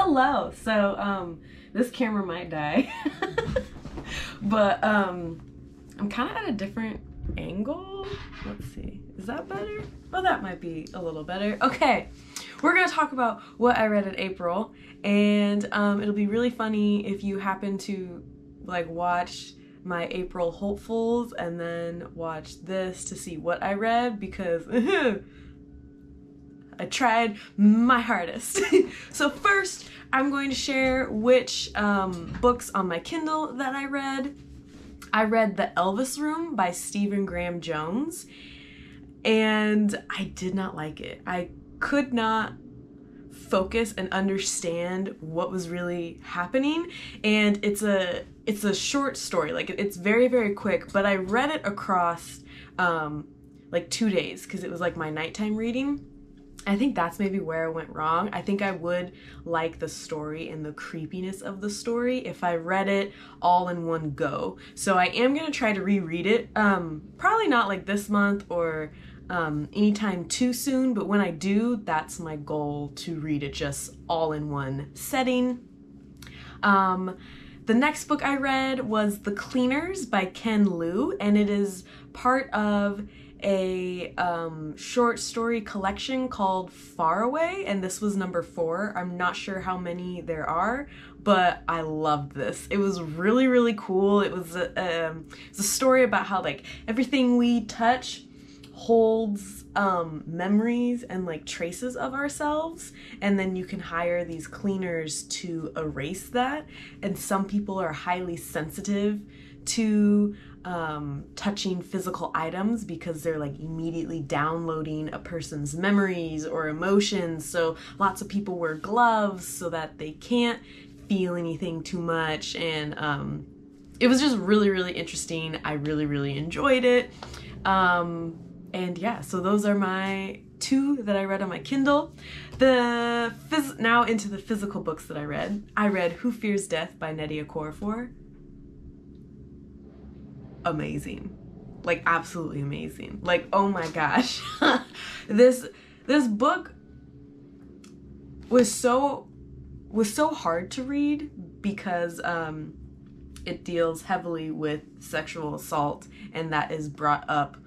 Hello. So, this camera might die, but I'm kind of at a different angle. Let's see. Is that better? Well, that might be a little better. Okay. We're going to talk about what I read in April, and it'll be really funny if you happen to like watch my April hopefuls and then watch this to see what I read, because I tried my hardest. So first, I'm going to share which books on my Kindle that I read. I read The Elvis Room by Stephen Graham Jones, and I did not like it. I could not focus and understand what was really happening, and it's a short story. Like, it's very, very quick, but I read it across like 2 days because it was like my nighttime reading. I think that's maybe where I went wrong. I think I would like the story and the creepiness of the story if I read it all in one go. So I am going to try to reread it. Probably not like this month or anytime too soon, but when I do, that's my goal, to read it just all in one setting. The next book I read was The Cleaners by Ken Liu, and it is part of a short story collection called Far Away, and this was number 4. I'm not sure how many there are, but I loved this. It was really, really cool. It was a story about how like everything we touch holds memories and like traces of ourselves, and then you can hire these cleaners to erase that. And some people are highly sensitive to touching physical items because they're like immediately downloading a person's memories or emotions. So lots of people wear gloves so that they can't feel anything too much, and it was just really, really interesting. I really, really enjoyed it. And yeah, so those are my 2 that I read on my Kindle. Now into the physical books that I read. I read Who Fears Death by Nnedi Okorafor. Amazing. Like, absolutely amazing. Like, oh my gosh. This book was so hard to read because it deals heavily with sexual assault, and that is brought up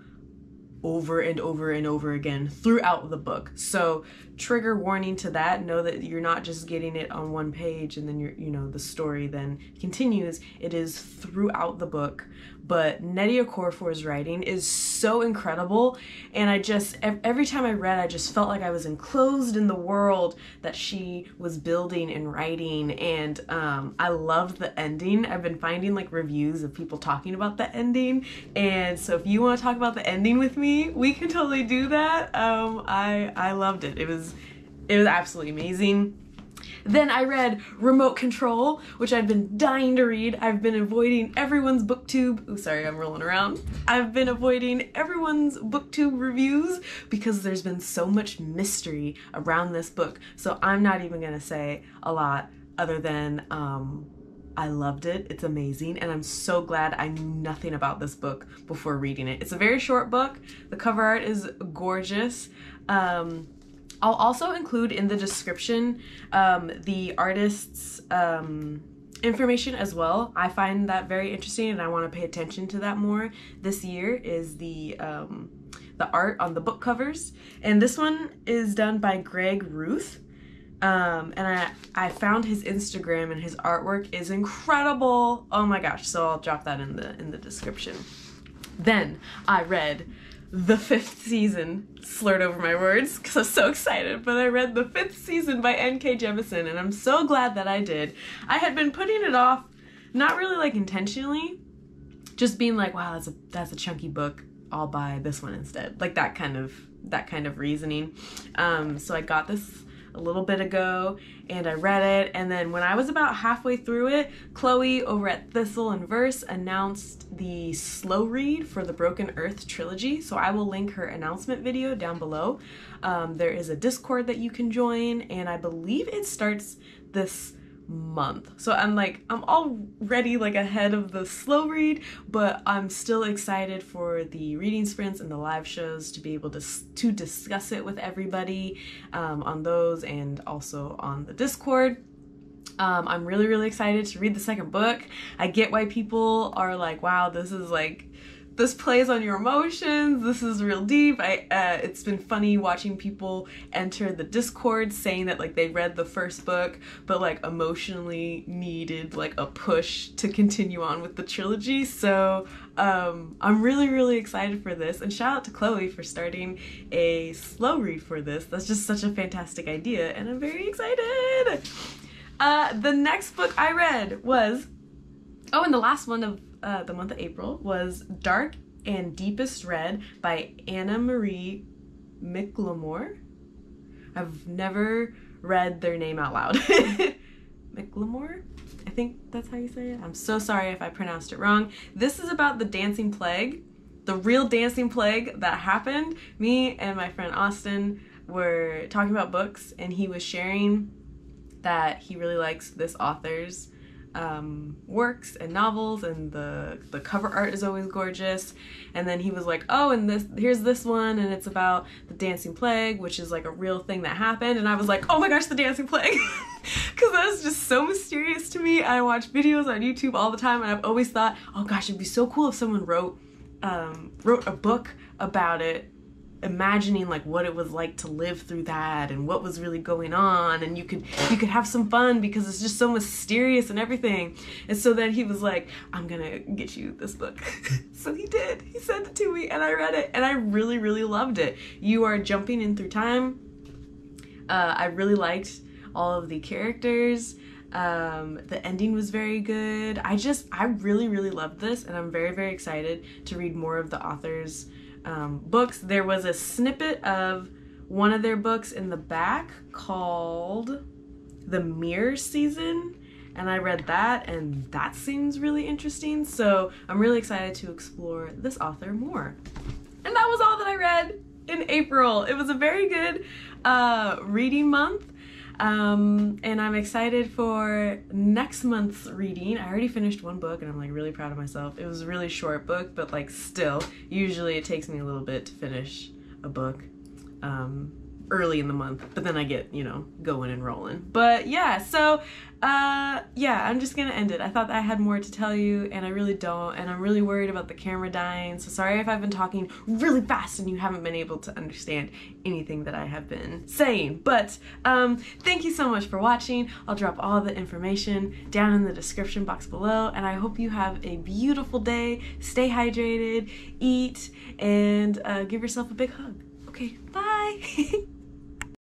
over and over and over again throughout the book. So trigger warning to that. Know that you're not just getting it on one page and then the story then continues. It is throughout the book. But Nnedi Okorafor's writing is so incredible, and every time I read, I just felt like I was enclosed in the world that she was building and writing, and I loved the ending. I've been finding like reviews of people talking about the ending, and so if you want to talk about the ending with me, we can totally do that. I loved it. It was absolutely amazing. Then I read Remote Control, which I've been dying to read. I've been avoiding everyone's booktube. Oh, sorry, I'm rolling around. I've been avoiding everyone's booktube reviews because there's been so much mystery around this book. So I'm not even gonna say a lot other than I loved it. It's amazing, and I'm so glad I knew nothing about this book before reading it. It's a very short book. The cover art is gorgeous. I'll also include in the description the artist's information as well. I find that very interesting, and I want to pay attention to that more this year, is the art on the book covers. And this one is done by Ruth. And I found his Instagram, and his artwork is incredible. Oh my gosh. So I'll drop that in the description. Then I read the 5th season, slurred over my words because I was so excited, but I read the 5th season by N.K. Jemisin, and I'm so glad that I did. I had been putting it off, not really like intentionally, just being like, wow, that's a chunky book, I'll buy this one instead. Like that kind of reasoning. So I got this a little bit ago, and I read it, and then when I was about halfway through it, Chloe over at Thistle and Verse announced the slow read for the Broken Earth trilogy, so I will link her announcement video down below. There is a Discord that you can join, and I believe it starts this month. So I'm already like ahead of the slow read, but I'm still excited for the reading sprints and the live shows to be able to discuss it with everybody on those, and also on the Discord. I'm really, really excited to read the second book. I get why people are like, wow, this is like, this plays on your emotions, this is real deep. It's been funny watching people enter the Discord saying that like they read the first book but like emotionally needed like a push to continue on with the trilogy. So I'm really, really excited for this, and shout out to Chloe for starting a slow read for this. That's just such a fantastic idea and I'm very excited. The next book I read was, and the last one of the month of April was Dark and Deepest Red by Anna Marie Mclemore. I've never read their name out loud. Mclemore? I think that's how you say it. I'm so sorry if I pronounced it wrong. This is about the dancing plague, the real dancing plague that happened. Me and my friend Austin were talking about books, and he was sharing that he really likes this author's works and novels, and the cover art is always gorgeous. And then he was like, oh, and here's this one, and it's about the dancing plague, which is like a real thing that happened. And I was like, oh my gosh, the dancing plague, because that was just so mysterious to me. I watch videos on YouTube all the time, and I've always thought, oh gosh, it'd be so cool if someone wrote a book about it, imagining like what it was like to live through that and what was really going on, and you could have some fun because it's just so mysterious and everything. And so then he was like, I'm gonna get you this book. So he did. He sent it to me and I read it and I really, really loved it. You are jumping in through time. I really liked all of the characters. The ending was very good. I really, really loved this, and I'm very, very excited to read more of the author's books. There was a snippet of one of their books in the back called The Mirror Season, and I read that, and that seems really interesting. So I'm really excited to explore this author more. And that was all that I read in April. It was a very good reading month. And I'm excited for next month's reading. I already finished one book and I'm like really proud of myself. It was a really short book, but like still, usually it takes me a little bit to finish a book early in the month, but then I get, going and rolling. But yeah, so I'm just gonna end it. I thought that I had more to tell you, and I really don't, and I'm really worried about the camera dying, so sorry if I've been talking really fast and you haven't been able to understand anything that I have been saying. But thank you so much for watching. I'll drop all the information down in the description box below, and I hope you have a beautiful day. Stay hydrated, eat, and give yourself a big hug. Okay, bye.